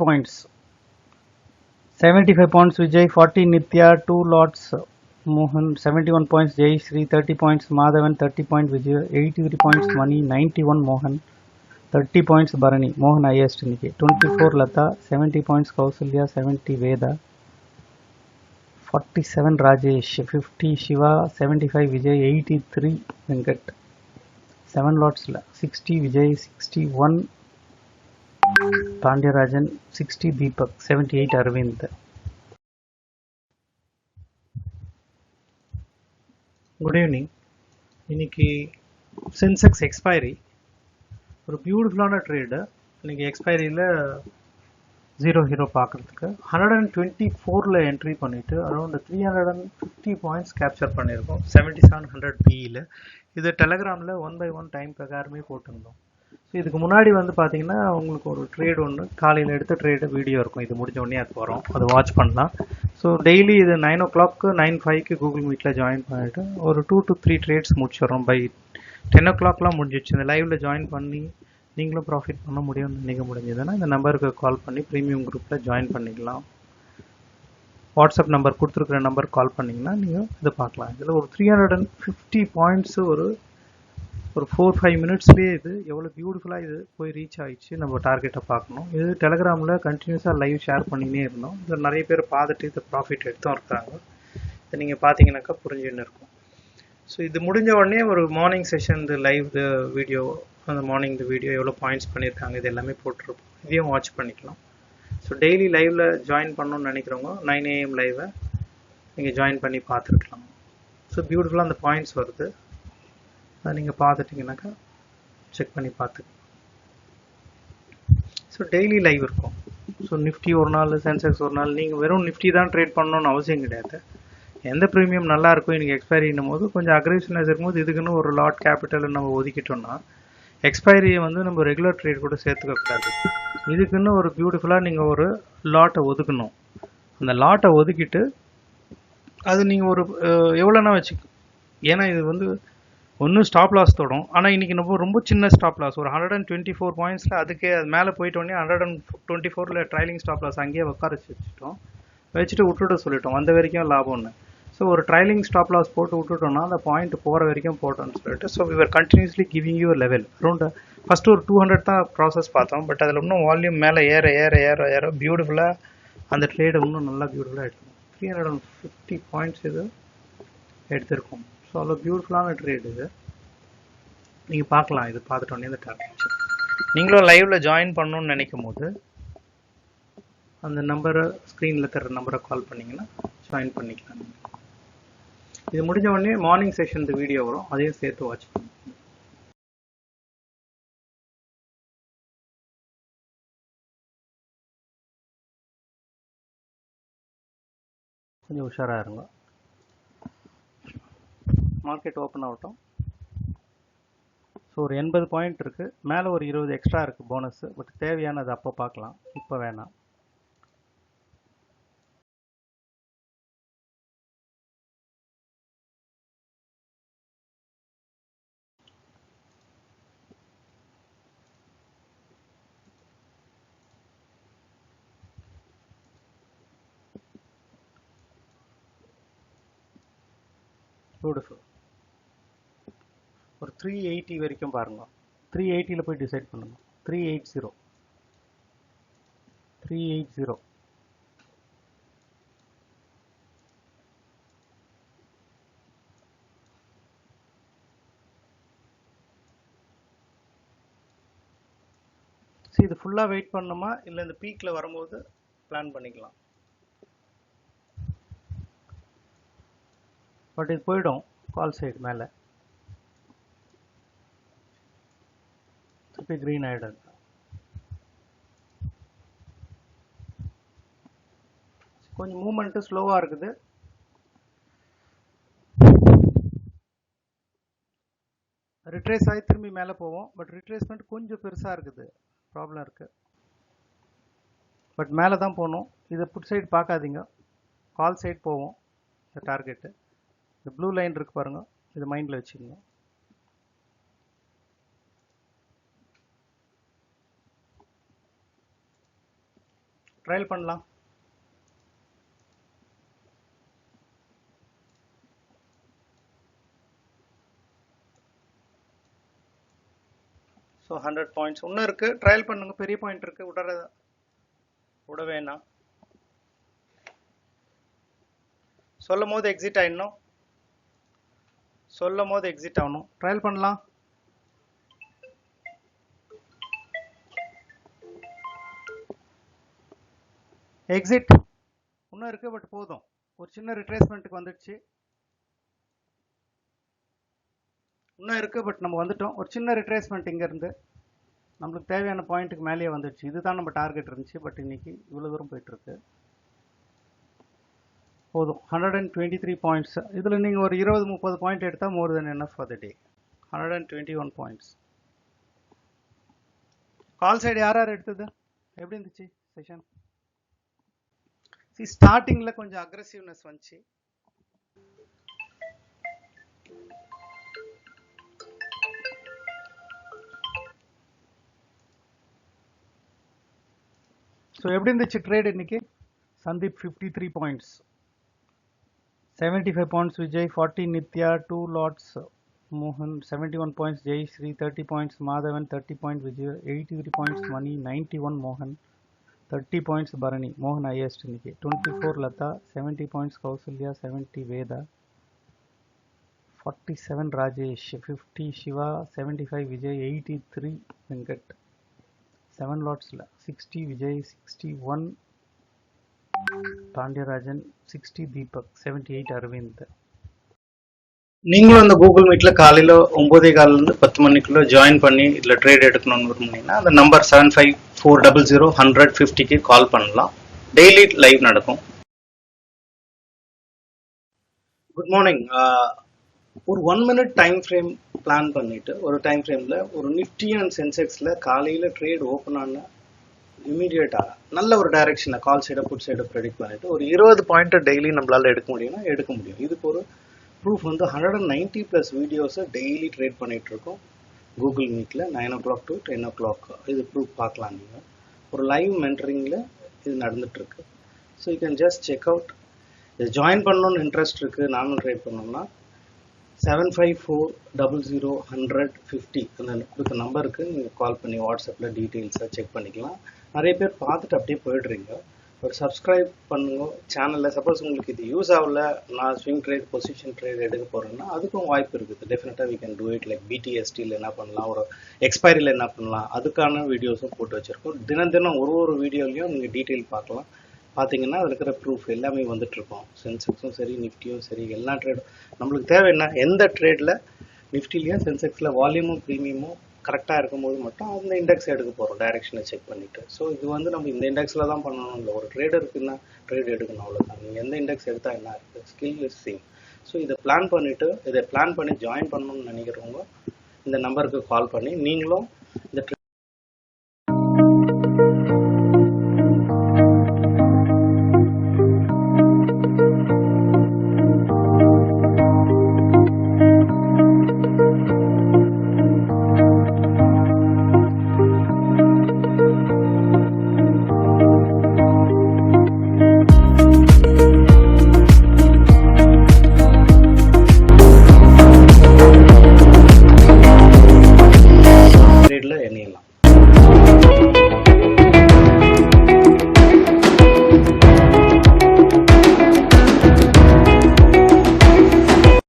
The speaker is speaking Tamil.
points. 75 points Vijay, 40 Nitya, 2 lots Mohan, 71 points Jay Sri, 30 points Madhavan, 30 points Vijay, 83 points Mani, 91 Mohan, 30 points Bharani, Mohan highest Niki, 24 Lata, 70 points Kausalya, 70 Veda, 47 Rajesh, 50 Shiva, 75 Vijay, 83 Venkat, 7 lots 60 Vijay, 61 Pandyarajan, 60 Deepak, 78 Arvind. Good evening. இன்னைக்கு சென்செக்ஸ் எக்ஸ்பைரி ஒரு பியூட்டிஃபுல்லான ட்ரேடு. இன்னைக்கு எக்ஸ்பைரியில் ஜீரோ ஹீரோ பார்க்குறதுக்கு 124 என்ட்ரி பண்ணிவிட்டு அரௌண்ட் 350 பாயிண்ட்ஸ் கேப்சர் பண்ணியிருக்கோம் 7700 பிஇயில். இது டெலகிராமில் 1 by 1 டைம் பிரகாரமே போட்டிருந்தோம். ஸோ இதுக்கு முன்னாடி வந்து பார்த்தீங்கன்னா உங்களுக்கு ஒரு ட்ரேட் ஒன்று காலையில் எடுத்த ட்ரேடு வீடியோ இருக்கும். இது முடிஞ்ச உடனே அது வரும், அது வாட்ச் பண்ணலாம். ஸோ டெய்லி இது 9 o'clock 9:05 கூகுள் மீட்டில் ஜாயின் பண்ணிவிட்டு ஒரு 2 to 3 ட்ரேட்ஸ் முடிச்சிடறோம். பை 10 o'clockலாம் முடிஞ்சிடுச்சு. இந்த லைவில் ஜாயின் பண்ணி நீங்களும் ப்ராஃபிட் பண்ண முடியும்னு நினைக்க முடிஞ்சதுன்னா இந்த நம்பருக்கு கால் பண்ணி ப்ரீமியம் குரூப்பில் ஜாயின் பண்ணிக்கலாம். வாட்ஸ்அப் நம்பர் கொடுத்துருக்குற நம்பர் கால் பண்ணிங்கன்னா நீங்கள் இதை பார்க்கலாம். இதில் ஒரு 350 பாயிண்ட்ஸு ஒரு 4-5 மினிட்ஸ்லேயே இது எவ்வளோ பியூட்டிஃபுல்லாக இது போய் ரீச் ஆகிடுச்சு. நம்ம டார்கெட்டை பார்க்கணும். இது டெலகிராமில் கண்டினியூஸாக லைவ் ஷேர் பண்ணினே இருந்தோம். இதில் நிறைய பேர் பார்த்துட்டு இதை ப்ராஃபிட் எடுத்தும் இருக்காங்க. இதை நீங்கள் பார்த்தீங்கன்னாக்கா புரிஞ்சுன்னு இருக்கும். ஸோ இது முடிஞ்ச உடனே ஒரு மார்னிங் செஷன் இந்த லைவ் வீடியோ, அந்த மார்னிங் இந்த வீடியோ எவ்வளோ பாயிண்ட்ஸ் பண்ணியிருக்காங்க இது எல்லாமே போட்டிருப்போம். இதையும் வாட்ச் பண்ணிக்கலாம். ஸோ டெய்லி லைவில் ஜாயின் பண்ணணும்னு நினைக்கிறவங்க 9 AM லைவை நீங்கள் ஜாயின் பண்ணி பார்த்துருக்கலாம். ஸோ பியூட்டிஃபுல்லாக அந்த பாயிண்ட்ஸ் வருது. அதை நீங்கள் பார்த்துட்டிங்கனாக்கா செக் பண்ணி பார்த்துக்கலாம். ஸோ டெய்லி லைவ் இருக்கும். ஸோ நிஃப்டி ஒரு நாள், சென்செக்ஸ் ஒரு நாள். நீங்கள் வெறும் நிஃப்டி தான் ட்ரேட் பண்ணணும்னு அவசியம் கிடையாது. எந்த ப்ரீமியம் நல்லா இருக்கும் இன்றைக்கி எக்ஸ்பைரின்னும் போது கொஞ்சம் அக்ரெசிவ்னஸ் இருக்கும்போது இதுக்குன்னு ஒரு லாட் கேபிட்டல் நம்ம ஒதுக்கிட்டோம்னா எக்ஸ்பைரியை வந்து நம்ம ரெகுலர் ட்ரேட் கூட சேர்த்துக்கக்கூடாது. இதுக்குன்னு ஒரு பியூட்டிஃபுல்லாக நீங்கள் ஒரு லாட்டை ஒதுக்கணும். அந்த லாட்டை ஒதுக்கிட்டு அது நீங்கள் ஒரு எவ்வளோனா வச்சுக்கணும். ஏன்னா இது வந்து ஒன்று ஸ்டாப் லாஸ் தொடும். ஆனால் இன்றைக்கி நம்ம ரொம்ப சின்ன ஸ்டாப் லாஸ் ஒரு 124 பாயிண்ட்ஸில் அதுக்கே அது மேலே போயிட்டோடனே 124 ட்ரைலிங் ஸ்டாப் லாஸ் அங்கேயே உட்கார வச்சுட்டு விட்டுட்டு சொல்லிட்டோம் வந்த வரைக்கும் லாபம்னு. ஸோ ஒரு ட்ரைலிங் ஸ்டாப் லாஸ் போட்டு விட்டுட்டோம்னா அந்த பாயிண்ட் போகிற வரைக்கும் போட்டோம்னு சொல்லிட்டு so we are continuously giving you level around first ஒரு 200 தான் ப்ராசஸ் பார்த்தோம். பட் அதில் இன்னும் வால்யூம் மேலே ஏற ஏற ஏற ஏற பியூட்டிஃபுல்லாக அந்த ட்ரேடை இன்னும் நல்லா பியூட்டிஃபுல்லாக எடுக்கணும். 350 பாயிண்ட்ஸ் இது எடுத்திருக்கோம். ஸோ அவ்வளோ பியூட்டிஃபுல்லான ட்ரேட் இது. நீங்கள் பார்க்கலாம். இது பார்த்துட்டோன்னே இந்த டார்கெட் நீங்களும் லைவில் ஜாயின் பண்ணணும்னு நினைக்கும் போது அந்த நம்பரை ஸ்க்ரீனில் தர நம்பரை கால் பண்ணிங்கன்னா ஜாயின் பண்ணிக்கலாம். இது முடிஞ்ச உடனே மார்னிங் செஷன் இந்த வீடியோ வரும், அதையும் சேர்த்து வாட்ச் பண்ணுங்க. கொஞ்சம் உஷாராக இருங்க. மார்க்கெட் ஓப்பன் ஆகட்டும். ஸோ ஒரு 80 பாயிண்ட் இருக்குது. மேலே ஒரு 20 எக்ஸ்ட்ரா இருக்குது போனஸு. பட் தேவையானது அப்போ பார்க்கலாம், இப்போ வேணாம். பியூட்டிஃபுல். ஒரு 380 வரைக்கும் பாருங்க. 380 போய் டிசைட் பண்ணுங்க. 380 சரி. இது ஃபுல்லாக வெயிட் பண்ணணுமா இல்லை இந்த பீக்கில் வரும்போது பிளான் பண்ணிக்கலாம். பட் இது போயிடும் கால் சைடு மேலே திருப்பி க்ரீன் ஆகிடும். கொஞ்சம் மூமெண்ட்டு ஸ்லோவாக இருக்குது. ரிட்ரேஸ் ஆகி திரும்பி மேலே போவோம். பட் ரிட்ரேஸ்மெண்ட் கொஞ்சம் பெருசாக இருக்குது, ப்ராப்ளம் இருக்குது. பட் மேலே தான் போகணும். இதை புட் சைடு பார்க்காதீங்க, கால் சைடு போவோம். இந்த டார்கெட்டு இந்த ப்ளூ லைன் இருக்குது பாருங்கள், இது மைண்டில் வச்சுக்கோங்க. ட்ரையல் பண்ணலாம். ஸோ 100 பாயிண்ட்ஸ் இன்னும் இருக்கு, ட்ரையல் பண்ணுங்க. பெரிய பாயிண்ட் இருக்கு, விட வேணாம். சொல்லும் போது எக்ஸிட் ஆயிடணும், ட்ரையல் பண்ணலாம். எக்ஸிட் இன்னும் இருக்கு, பட் போதும். ஒரு சின்ன ரிட்ரேஸ்மெண்ட்டுக்கு வந்துடுச்சு. இன்னும் இருக்கு, பட் நம்ம வந்துட்டோம். ஒரு சின்ன ரிட்ரேஸ்மெண்ட் இங்க இருந்து நம்மளுக்கு தேவையான பாயிண்ட்டுக்கு மேலேயே வந்துடுச்சு. இதுதான் நம்ம டார்கெட் இருந்துச்சு, பட் இன்னைக்கு இவ்வளவு தூரம் போயிட்டு இருக்கு. போதும். 123 பாயிண்ட்ஸ். இதுல நீங்க ஒரு 20-30 பாயிண்ட் எடுத்தா more then enough for the day. 121 points. Call side யார் எடுத்தது? எப்படி இருந்துச்சு செஷன்? ஸ்டார்டிங்ல கொஞ்சம் அக்ரெசிவ்னஸ் வந்துச்சு. ஸோ எப்படி இருந்துச்சு ட்ரேட் இன்னைக்கு? Sandeep 53 points, 75 points Vijay, 40 Nithya, 2 lots மோகன், 71 points Jayashree, 30 points Madhavan, 30 points Vijay, 83 points Mani, 91 மோகன், 30 பாயிண்ட்ஸ் பரணி. மோகன் ஹையஸ்ட் இன்னைக்கு. 24 லதா, 70 பாயிண்ட்ஸ் கௌசல்யா, 70 வேதா, 47 ராஜேஷ், 50 சிவா, 75 விஜய், 83 வெங்கட், 7 லாட்ஸ்ல 60 விஜய், 61 பாண்டியராஜன், 60 தீபக், 78 அரவிந்த். நீங்களும் அந்த கூகுள் மீட்ல காலையில 9:15 10 மணிக்குள்ள ஜாயின் பண்ணி இதுல ட்ரேட் எடுக்கணும்னு விரும்புனீங்கன்னா அந்த நம்பர் 7540001050க்கு கால் பண்ணலாம். டெய்லி லைவ் நடக்கும். Good morning. ஒரு 1 மினிட் டைம் ஃப்ரேம் பிளான் பண்ணிட்டு ஒரு டைம் ஃப்ரேம்ல ஒரு நிஃப்டி அண்ட் சென்செக்ஸ்ல காலையில ட்ரேட் ஓப்பன் ஆன இமீடியட்டா நல்ல ஒரு டைரக்ஷனை கால் சைடை புட் சைடை ப்ரெடிக்ட் பண்ணிட்டு ஒரு 20 பாயிண்ட் டெய்லி நம்மளால எடுக்க முடியும்னா எடுக்க முடியும். இதுக்கு ஒரு ப்ரூஃப் வந்து 190+ வீடியோஸை டெய்லி ட்ரேட் பண்ணிட்டு இருக்கோம் கூகுள் மீட்ல 9 o'clock to 10 o'clock. இது ப்ரூஃப் பார்க்கலாம். நீங்க ஒரு லைவ் மென்டரிங்ல இது நடந்துட்டு இருக்கு. So you can just check out. இது ஜாயின் பண்ணணும்னு இன்ட்ரெஸ்ட் இருக்கு, நானும் ட்ரேட் பண்ணோம்னா 75400150 அந்த கொடுத்த நம்பருக்கு நீங்கள் கால் பண்ணி வாட்ஸ்அப்பில் டீட்டெயில்ஸை செக் பண்ணிக்கலாம். நிறைய பேர் பார்த்துட்டு அப்படியே போயிடுறீங்க. ஒரு சப்ஸ்கிரைப் பண்ணுங்க சேனலில். சப்போஸ் உங்களுக்கு இது யூஸ் ஆகல, நான் ஸ்விங் ட்ரேட் பொசிஷன் ட்ரேட் எடுக்க போகிறேன்னா அதுக்கும் வாய்ப்பு இருக்குது. டெஃபினட்டாக we can do it. Like பிடிஎஸ்டியில் என்ன பண்ணலாம், ஒரு எக்ஸ்பைரியில் என்ன பண்ணலாம், அதுக்கான வீடியோஸும் போட்டு வச்சுருக்கோம். தினம் ஒரு வீடியோலையும் நீங்கள் டீட்டெயில் பார்க்கலாம். பார்த்தீங்கன்னா அதில் இருக்கிற ப்ரூஃப் எல்லாமே வந்துட்டு இருக்கோம். சென்செக்ஸும் சரி நிஃப்டியும் சரி எல்லா ட்ரேடும் நம்மளுக்கு தேவை என்ன, எந்த ட்ரேடில் நிஃப்டிலையும் சென்செக்ஸில் வால்யூமும் ப்ரீமியமும் கரெக்டாக இருக்கும்போது மட்டும் அந்த இண்டெக்ஸ் எடுக்க போகிறோம் டைரெக்ஷனை செக் பண்ணிவிட்டு. ஸோ இது வந்து நம்ம இந்த இண்டெக்ஸில் தான் பண்ணணும் இல்லை, ஒரு ட்ரேடருக்குன்னா ட்ரேட் எடுக்கணும் அவ்வளோதான். நீங்கள் எந்த இண்டெக்ஸ் எடுத்தால் என்ன இருக்குது, ஸ்கில் இஸ் சேம். ஸோ இதை பிளான் பண்ணி ஜாயின் பண்ணணும்னு நினைக்கிறவங்க இந்த நம்பருக்கு கால் பண்ணி நீங்களும் இந்த ட்ரேட்ல எண்ணிடலாம்.